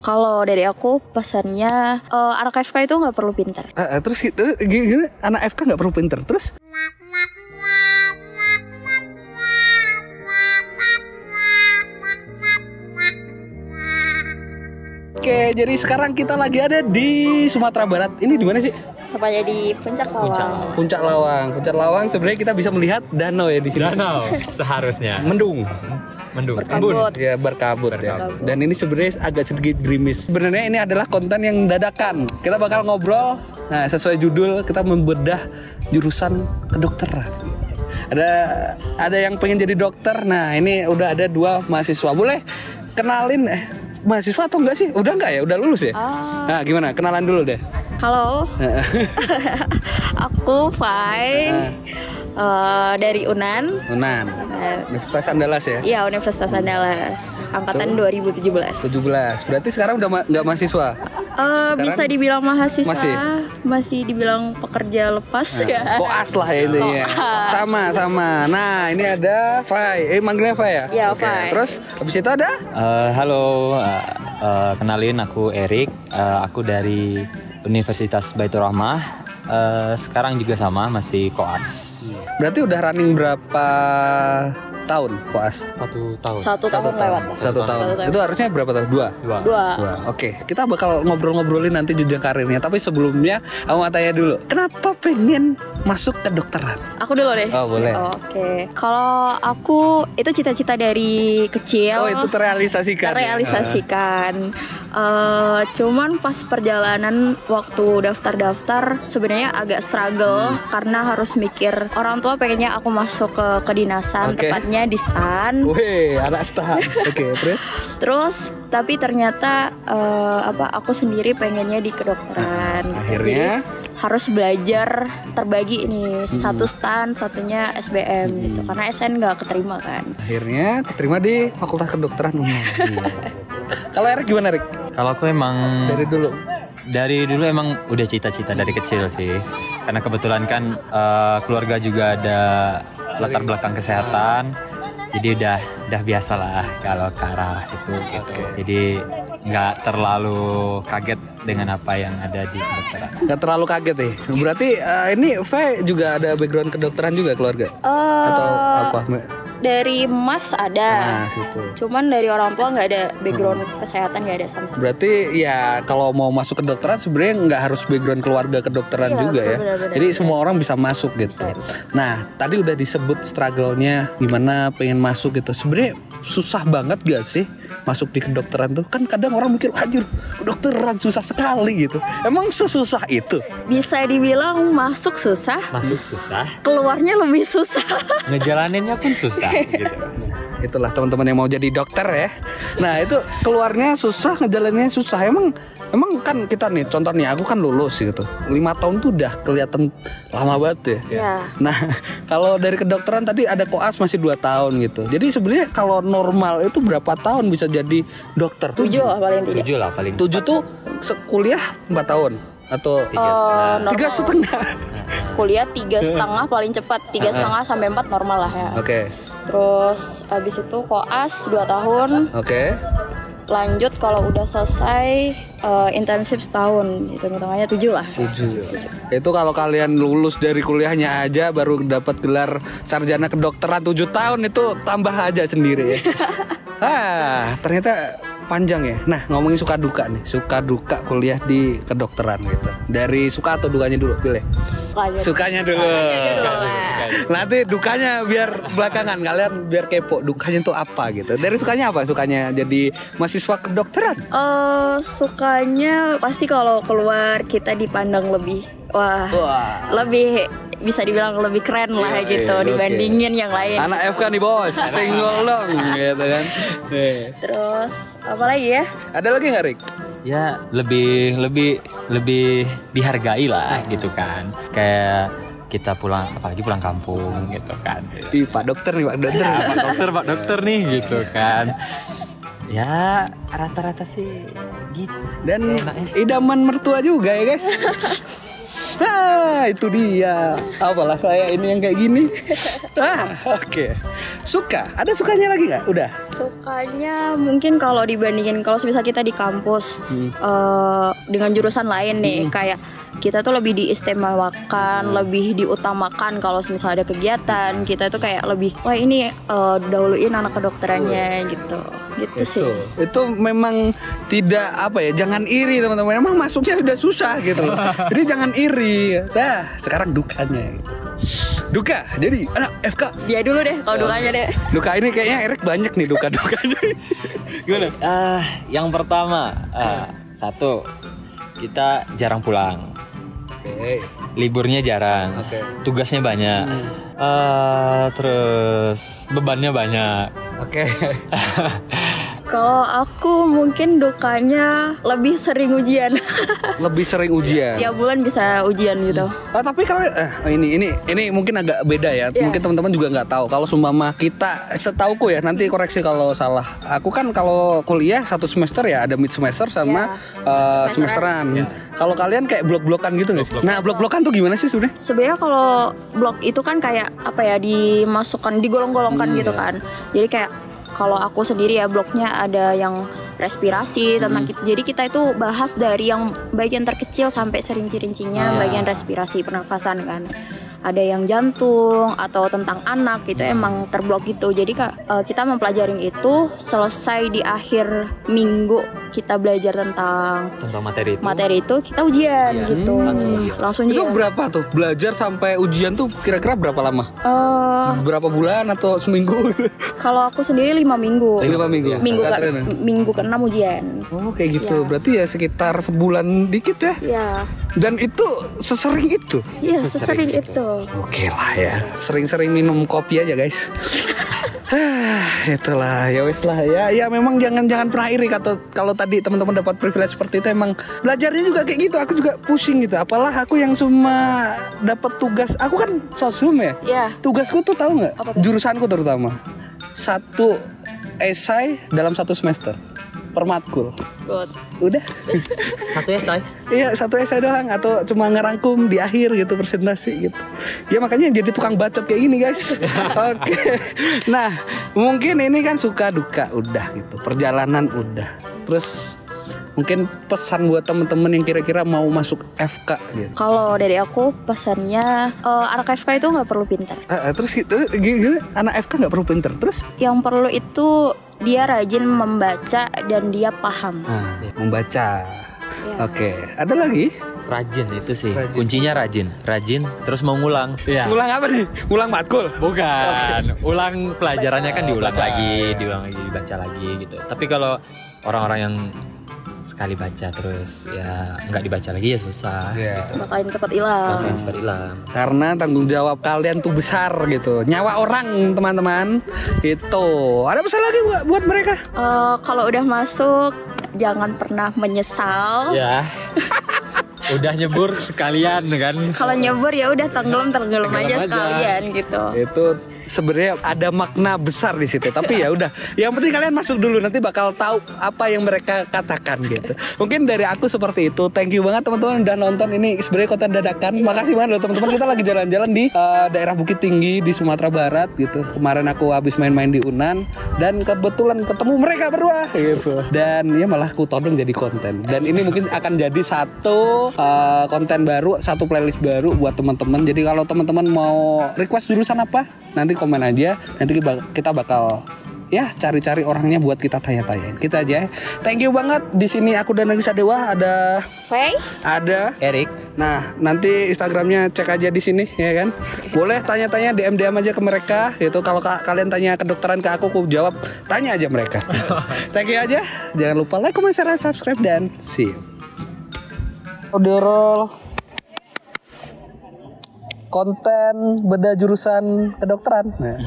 Kalau dari aku pesannya anak FK itu nggak perlu pintar. Terus gini, anak FK nggak perlu pinter. Terus? Oke, jadi sekarang kita lagi ada di Sumatera Barat. Ini di mana sih? Tepatnya di Puncak Lawang. Puncak Lawang. Puncak Lawang sebenarnya kita bisa melihat danau ya di sini. Danau seharusnya. Mendung. Berkabut. Ya, berkabut ya. Dan ini sebenarnya agak sedikit gerimis. Sebenarnya ini adalah konten yang dadakan. Kita bakal ngobrol. Nah, sesuai judul kita membedah jurusan kedokteran. Ada yang pengen jadi dokter. Nah, ini udah ada 2 mahasiswa. Boleh kenalin mahasiswa atau enggak sih? Udah enggak ya? Udah lulus ya? Nah, gimana? Kenalan dulu deh. Halo. Aku Fai. Dari UNAN. Universitas Andalas ya? Iya, Universitas Andalas. Angkatan 2017. 17. Berarti sekarang udah nggak mahasiswa? Bisa dibilang mahasiswa. Masih dibilang pekerja lepas ya. Koas lah ya intinya. Sama. Nah, ini ada Fai. Manggilnya Fai ya? Iya, Fai. Terus habis itu ada? Halo, kenalin aku Erik. Aku dari Universitas Baitur Rahmah. Sekarang juga sama, masih koas. Berarti udah running berapa tahun koas? 1 tahun. 1 tahun lewat. 1 tahun. Itu harusnya berapa tahun? 2? 2. Oke, kita bakal ngobrol-ngobrolin nanti jenjang karirnya. Tapi sebelumnya aku mau tanya dulu, kenapa pengen masuk kedokteran? Aku dulu deh. Oh, boleh. Oke. Kalau aku itu cita-cita dari kecil. Oh, itu terrealisasikan. Cuman pas perjalanan waktu daftar sebenarnya agak struggle karena harus mikir orang tua pengennya aku masuk ke kedinasan, tepatnya di STAN. Wih, anak STAN. Oke, Terus tapi ternyata aku sendiri pengennya di kedokteran. Akhirnya harus belajar terbagi ini, satu STAN, satunya SBM gitu. Karena SN nggak keterima kan. Akhirnya keterima di Fakultas Kedokteran UNAN. Kalau Erik gimana, Erik? Kalau aku emang Dari dulu emang udah cita-cita dari kecil sih. Karena kebetulan kan keluarga juga ada latar belakang kesehatan. Jadi udah biasa lah kalau ke arah situ gitu. Jadi nggak terlalu kaget dengan apa yang ada di kedokteran. Nggak terlalu kaget ya? Berarti ini Faye juga ada background kedokteran juga keluarga? Atau apa? Dari Mas ada. Nah, situ. Cuman dari orang tua nggak ada background kesehatan, nggak ada sama sekali. Berarti ya kalau mau masuk kedokteran sebenarnya nggak harus background keluarga kedokteran juga ya. Bener. Jadi semua orang bisa masuk gitu. Bisa. Nah, tadi udah disebut struggle-nya gimana pengen masuk gitu. Sebenarnya susah banget gak sih masuk di kedokteran tuh? Kan kadang orang mikir, anjir, kedokteran susah sekali gitu. Emang sesusah itu? Bisa dibilang masuk susah, keluarnya lebih susah. Ngejalaninnya pun susah gitu. Itulah teman-teman yang mau jadi dokter ya. Nah, itu keluarnya susah, ngejalaninnya susah. Emang kan kita nih, contoh nih, aku kan lulus gitu. 5 tahun tuh udah kelihatan lama banget ya. Iya. Nah, kalau dari kedokteran tadi ada koas masih 2 tahun gitu. Jadi sebenarnya kalau normal itu berapa tahun bisa jadi dokter? 7 lah paling tidak. 7 lah paling. 7 tuh kuliah 4 tahun atau 3,5? Kuliah 3,5 paling cepat, 3,5 sampai 4 normal lah ya. Oke. Terus abis itu koas 2 tahun. Oke. Lanjut kalau udah selesai intensif setahun, hitung-hitungannya 7 lah. 7. Itu kalau kalian lulus dari kuliahnya aja baru dapat gelar sarjana kedokteran 7 tahun, itu tambah aja sendiri ya. Ternyata panjang ya. Nah, ngomongin suka duka nih. Suka duka kuliah di kedokteran gitu. Dari suka atau dukanya dulu, pilih. Sukanya dulu. Nanti dukanya biar belakangan, kalian biar kepo. Dukanya tuh apa gitu. Dari sukanya apa? Sukanya jadi mahasiswa kedokteran? Sukanya pasti kalau keluar kita dipandang lebih lebih bisa dibilang lebih keren lah gitu dibandingin yang lain. Anak FK nih bos, single dong gitu kan. Terus apa lagi ya? Ada lagi nggak, Rik? Ya lebih dihargai lah gitu kan. Kayak kita pulang, apalagi pulang kampung gitu kan. Pak dokter nih, Pak dokter nih gitu kan. Ya rata-rata sih gitu sih. Dan idaman mertua juga ya guys. Itu dia. Apalah saya ini yang kayak gini. Oke. Suka? Ada sukanya lagi nggak? Udah. Sukanya mungkin kalau dibandingin kalau misalnya kita di kampus dengan jurusan lain nih, kayak kita tuh lebih diistimewakan, lebih diutamakan kalau misalnya ada kegiatan, kita tuh kayak lebih wah ini dahuluin anak kedokterannya gitu sih. Itu memang tidak apa ya, jangan iri teman-teman, memang masuknya udah susah gitu loh. Jadi jangan iri. Nah sekarang dukanya gitu. Duka jadi anak FK. Dia dulu deh kalau dukanya deh. Duka ini kayaknya Erik banyak nih duka-dukanya. Gimana? Yang pertama, satu, kita jarang pulang. Liburnya jarang. Tugasnya banyak. Terus bebannya banyak. Kalau aku mungkin dukanya lebih sering ujian. Lebih sering ujian. Tiap bulan bisa ujian gitu. Tapi kalau ini mungkin agak beda ya. Mungkin teman-teman juga nggak tahu. Kalau seumpama kita, setauku ya, nanti koreksi kalau salah. Aku kan kalau kuliah 1 semester ya ada mid semester sama semesteran. Kalau kalian kayak blok-blokan gitu nggak sih? Nah blok-blokan tuh gimana sih sebenarnya? Sebenarnya kalau blok itu kan kayak apa ya, dimasukkan, digolong-golongkan gitu kan. Jadi kayak kalau aku sendiri ya bloknya ada yang respirasi tentang jadi kita itu bahas dari yang bagian terkecil sampai serinci-rincinya bagian respirasi pernafasan kan. Ada yang jantung atau tentang anak itu emang terblok gitu. Jadi kita mempelajari itu selesai di akhir minggu kita belajar tentang materi itu kita ujian gitu. Langsung itu ujian. Berapa tuh belajar sampai ujian tuh kira-kira berapa lama? Berapa bulan atau seminggu? Kalau aku sendiri 5 minggu. 5 minggu. Minggu ke-6 ujian. Oh kayak gitu. Berarti ya sekitar sebulan dikit ya. Iya. Dan itu sesering itu. Iya, sesering itu. Oke lah ya. Sering-sering minum kopi aja, guys. Itulah ya wes lah ya. Ya memang jangan pernah iri kalau tadi teman-teman dapat privilege seperti itu, emang belajarnya juga kayak gitu. Aku juga pusing gitu. Apalah aku yang cuma dapat tugas. Aku kan sosum ya. Iya. Tugasku tuh tahu nggak? Jurusanku terutama 1 esai dalam 1 semester per matkul. Udah. 1 esai? Iya 1 esai doang. Atau cuma ngerangkum di akhir gitu presentasi gitu. Ya makanya jadi tukang bacot kayak gini guys. Oke. Nah mungkin ini kan suka duka udah gitu. Perjalanan udah. Terus mungkin pesan buat temen-temen yang kira-kira mau masuk FK gitu. Kalau dari aku pesannya anak FK itu nggak perlu pintar. Terus gitu gimana? Anak FK nggak perlu pintar. Terus? Yang perlu itu dia rajin membaca dan dia paham. Membaca. Oke. Ada lagi? Rajin itu sih. Kuncinya rajin. Terus mau ngulang. Ngulang apa nih? Ngulang matkul? Bukan. Ulang pelajarannya kan diulang lagi, dibaca lagi gitu. Tapi kalau orang-orang yang sekali baca terus ya nggak dibaca lagi ya susah. Gitu. Bakalan cepat hilang. Karena tanggung jawab kalian tuh besar gitu. Nyawa orang teman-teman. Itu. Ada pesan lagi buat mereka? Kalau udah masuk jangan pernah menyesal. Ya. Udah nyebur sekalian kan. Kalau nyebur ya udah tenggelam aja sekalian gitu. Itu sebenarnya ada makna besar di situ. Tapi ya udah, yang penting kalian masuk dulu, nanti bakal tahu apa yang mereka katakan gitu. Mungkin dari aku seperti itu. Thank you banget teman-teman udah nonton. Ini sebenarnya konten dadakan. Makasih banget loh teman-teman. Kita lagi jalan-jalan di daerah Bukit Tinggi di Sumatera Barat gitu. Kemarin aku habis main-main di Unan dan kebetulan ketemu mereka berdua gitu. Dan ya malah aku todong jadi konten. Dan ini mungkin akan jadi satu konten baru, satu playlist baru buat teman-teman. Jadi kalau teman-teman mau request jurusan apa, nanti komen aja. Nanti kita bakal ya cari-cari orangnya buat kita tanya-tanya. Kita aja. Thank you banget. Di sini aku dan Nagisa Dewa, ada Faye, ada Erik. Nah, nanti Instagramnya cek aja di sini ya kan. Boleh tanya-tanya, DM aja ke mereka gitu. Kalau kalian tanya kedokteran ke aku jawab, tanya aja mereka. Thank you aja. Jangan lupa like, comment, share, subscribe dan see you. Roll konten beda jurusan kedokteran. Nah.